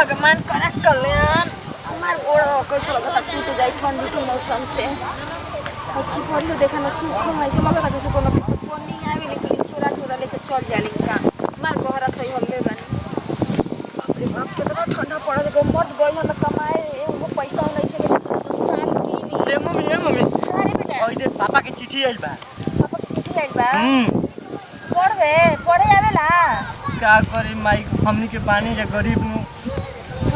भगवान करे कल्याण हमार गोड़ कैसे लगता टूट जाए ठंडी के मौसम से अच्छी पड़ी देखा ना सूख है कि लगता कैसे कोनो पानी आवे लेकिन चोरा चोरा लेके चल जाली का मार गोहरा सही हल्ले बानी बाप रे बाप कितना ठंडा पड़ा देखो मत गई हम कमाए वो पैसा नहीं थे साल की नहीं ए मम्मी अरे बेटा ओइ दे पापा के चिट्ठी आइल बा पढ़े आवेला का करी माई हमनी के पानी जे गरीब नु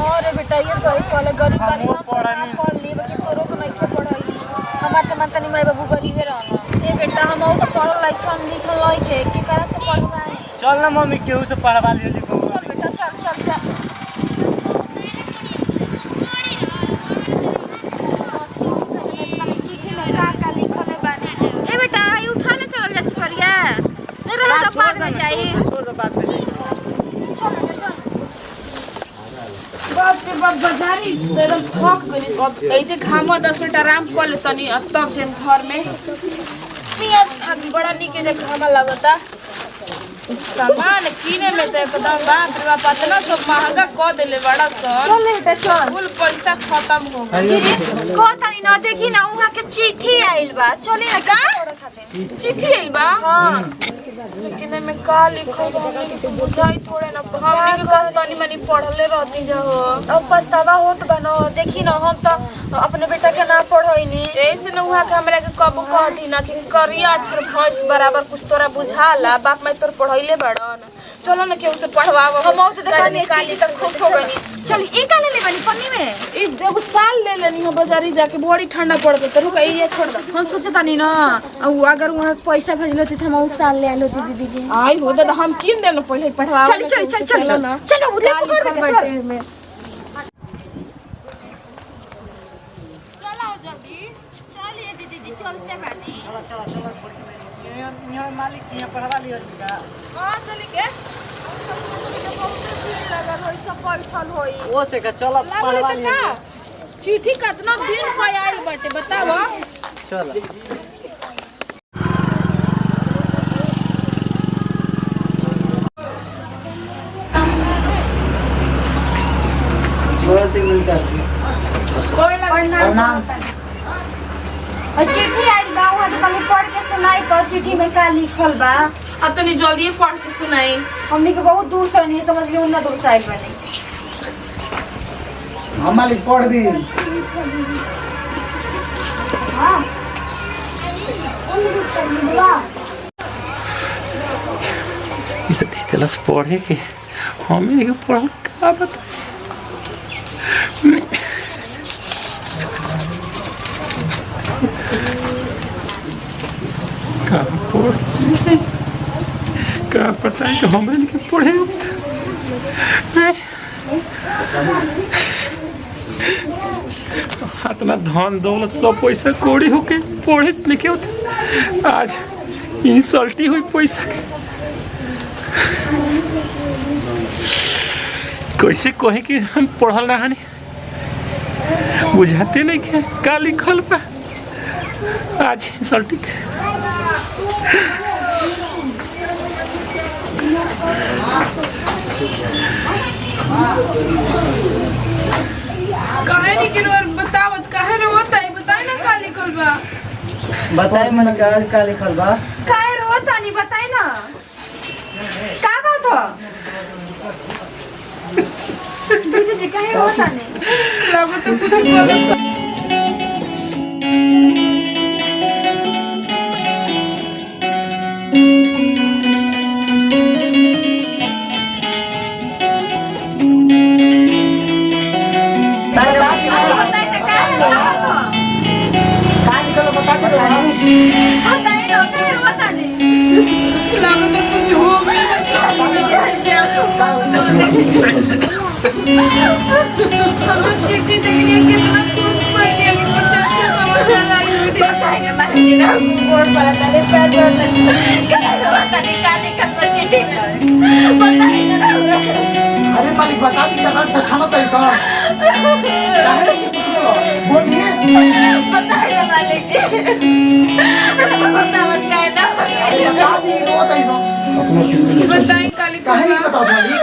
अरे बेटा ये सही कहले गरीब बानी हम पढ़ानी पढ़ ली बाकी तोरो तो नहीं के पढ़ाई हमार त मानतनी माई बाबू गरीबे रहन ए बेटा हम तो पढ़ल लिखल लइके के करा से पढ़वाई चल ना मम्मी केहू से पढ़वा लियो लिखो चल बेटा चल चिट्ठी में का लिखल है बानी ए बेटा आई उठा ले चल जा चिपरिया नहीं रहे तो बाद में जाई छोड़ दो बाद में चल बेटा बाप रे बाप बाजारी एकदम थक गई अब ऐसे घाम 10 मिनट आराम कर ले तनी तब से घर में पियाज था बड़ा निके जे घाम लगता सामान किने में तो एकदम बाप रे बाप इतना सब महंगा क देले बड़ा सन चल बेटा चल कुल पैसा खत्म हो गई कहतानी ना देखी ना वहां के चिट्ठी आइल बा चली ना का चिट्ठी आइल बा हां लेकिन में का लिखल बा हमने बुझाई थोड़े ना हमने के कस तनी मनी पढ़ले रहती जा हो अब पछतावा होत बनो देखी ना हम तो अपने बेटा के ना पढ़ोइनी ऐसे न हुआ कि हमरा के कब कह दी ना कि करिया अक्षर भैंस बराबर कुछ तोरा बुझाला बाप मैं तोर पढ़ाइले बड़न चलो ना केहू से पढ़वाव हम तो देखा निकाली तक खुश हो गई चल ई का ले ले बनी पन्नी में ई एगो साल ले लेनी हो बाजारी जाके बड़ी ठंडा पड़ गई तो रुक ये छोड़ दे हम सोचे तानी ना अगर वहां पैसा भेजलो त हम उ साल ले आलो दीदी जी आई हो दादा हम किन देम न पहले पढ़वा चल ना चलो उधर पकड़ के चल चलो जल्दी चलिए दीदी चलते बानी यहाँ मालिक यहाँ पढ़वा लियो का हां चली के ओ से का चल पढ़वा लियो चिट्ठी कितना दिन पे आइल बाटे बतावा चल थोड़ा सी मिलता प्रणाम चिट्ठी आइल बा वहां तो कभी पढ़ के सुनाई तो चिट्ठी में का लिखल बा अब तनी जल्दी पढ़ के सुनाई हमनी के बहुत दूर से नहीं समझ लिए उन्ना दूर से आइल बा हम मालिक पढ़ दी हां ये देतलस पढ़े के हमें के पढ़ल का बता का पता है कि हमें के पढ़े इतना धन दौलत सब पैसा कौड़ी होके पढ़े लिखे होते आज इंसल्टी हुई पैसा के कैसे कहे कि हम पढ़ल ना हनी बुझाते नहीं के का लिखल बा आज इंसल्टी काहे नहीं किरो बतावत काहे रोता है बताई ना का लिखल बा बताए मन का लिखल बा काहे रोता नहीं बताई ना का बात हो दीदी जी काहे रोता नहीं लगो तो कुछ गलत चिट्ठी देखने कितना खुश पहले अभी 50 समझ आई बताएंगे मारेंगे बोर्ड पर तारे पैर कर बताने काले कब चिट्ठी में बताएंगे ना अरे मालिक बता दी का छछना तई का काहे से कुछ बोलिए बताएंगे मालिक बता बता दी रो तई बताएं काली काहे नहीं बता मालिक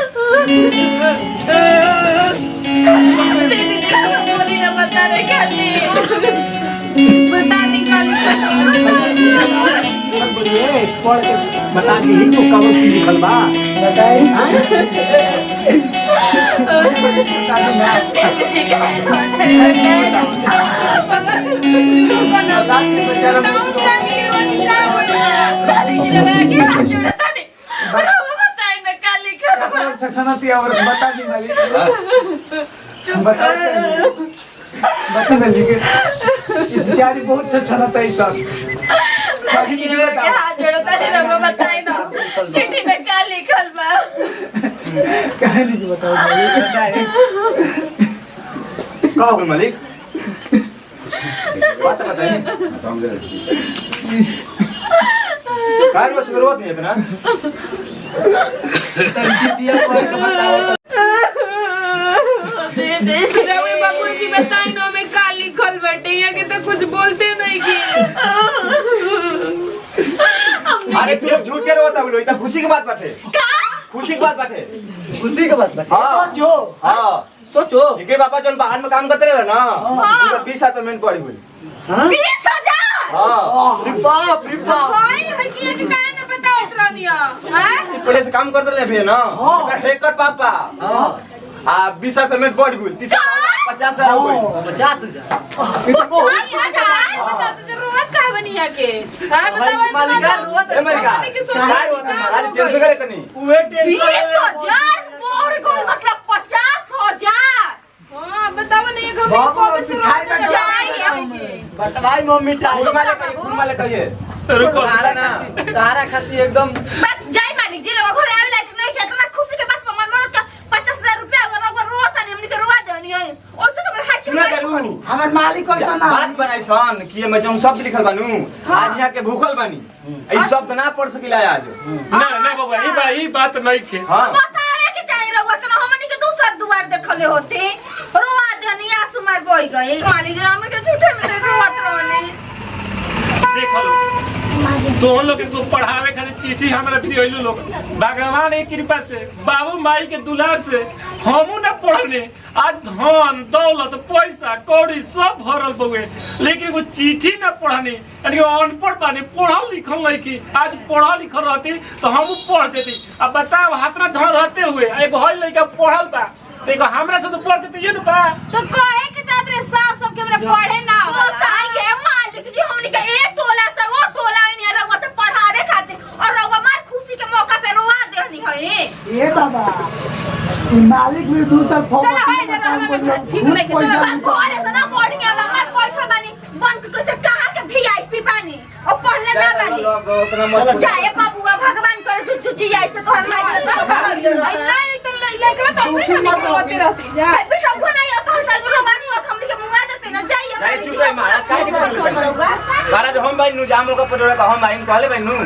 पढ़ के बता दी तो कब की लिखल बा बताई छछनती और बता दी मालिक बताओ बता मालिक बेचारी बहुत छछनता है सब हाथ जोड़ता नहीं रहो बताई ना चिट्ठी में क्या लिखल बा कहानी जी बताओ मालिक का हो मालिक बात बताइए काय बस शुरुआत नहीं है इतना चिट्ठिया पढ़ के बताओ रवि बाबूजी बताई ना मैं का लिखल बैठे यहाँ के तो कुछ बोलते नहीं की अरे तू झूठ के रोता बोलो इतना खुशी की बात बाटे खुशी की बात बाटे खुशी के बात बता हाँ। सोचो हां सोचो इनके पापा जोन बाहर में काम करते रहे ना उनका 20,000 पेमेंट पड़ी हुई 20,000 हां बाप रे बाप भाई हकिया के काहे ना बताओ इतरानिया हैं पहले से काम करते रहे भैया ना उनका हैकर पापा हां आ 20,000 पेमेंट बढ़ गई 50,000 हो गई 50,000 बता तो जरूरत का बनी है के हां बताओ मालिका रोत ए मालिका काय होता आज टेंशन करे तनी उहे टेंशन 20,000 मोर गोल मतलब 50,000 हां बताओ नहीं को बाबू, को से मिठाई का बटवाई मम्मी टाई फूल माले कहिए रुको तारा खाती एकदम बस जाई मालिक जी लोग घरे आवे लायक नहीं कितना खुशी के बात मन मन का 50,000 रुपया अगर रोता नहीं हमनी के रोवा देनी है ओसे तो मेरे हाथ सुना करू हमर मालिक कैसा ना बात बनाई सन कि मैं जो शब्द लिखल बानू आज यहाँ के भूखल बानी ई शब्द ना पढ़ सकिला आज ना ना बाबा ई बात नहीं खे हां बतावे के चाहिए रहुआ के हमनी के दूसर दुआर देखले होते रोवा देनी आंसू मार बोई गई मालिक हम के झूठे में रोवत रहले देख लो दोनों लोग को पढ़ावे खातिर चिट्ठी हमरा भी दिलू लोग भगवान की कृपा से बाबू माई के दुलार से हमू ना पढ़ने आज धन दौलत पैसा कौड़ी सब भरल बउए लेकिन वो चिट्ठी ना पढ़ने यानी अनपढ़ बानी पढ़ल लिखल नहीं की आज पढ़ल लिखल रहती तो हमू पढ़ देती अब बताओ हाथना धन रहते हुए एगो हई लड़का पढ़ल बा देखो हमरा से तो पढ़ देते ये ना बा तो कहे के चाहते साफ सब के हमरा पढ़े ना वो काहे के मालिक जी हमनी के एक टोला से वो टोला नहीं रहुआ से पढ़ावे खातिर और रहुआ मार खुशी के मौका पे रोवा देनी है ए बाबा ई मालिक भी दूसर फोन चलो हाय जरा ठीक नहीं के चलो घरे तो ना पढ़िया मार पैसा बानी बंक के से कहां के वीआईपी बानी और पढ़ले ना बानी जाए बाबूआ भगवान करे तू तुझी ऐसे तोहर माई के तो नहीं तुम लइका तो होते रहती जा बेटा को नहीं आता है भगवान हमनी के मुआ देते ना जाइए जाए चुप है महाराज काहे के महाराज हम भाई नु जाम लोग पड़ोरा का हम भाई कहले भाई नु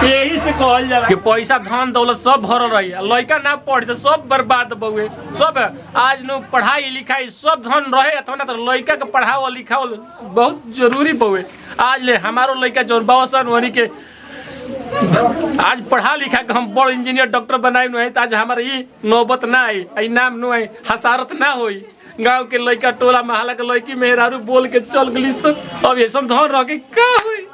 यही से कहल जाला कि पैसा धन दौलत सब भरल रही लड़का ना पढ़ी तो सब बर्बाद बउए सब आज नु पढ़ाई लिखाई सब धन रहे अथवा ना तो लड़का के पढ़ावल लिखावल बहुत जरूरी बउए आज ले हमारो लड़का जोन बासन वनी के आज पढ़ा लिखा के हम बड़ इंजीनियर डॉक्टर बनाई नु है आज हमारे ई नौबत ना आई ई नाम नु है हसारत ना होई गांव के लड़का टोला महला के लड़की मेहरारू बोल के चल गली सब अब ऐसा धन रह के का हुई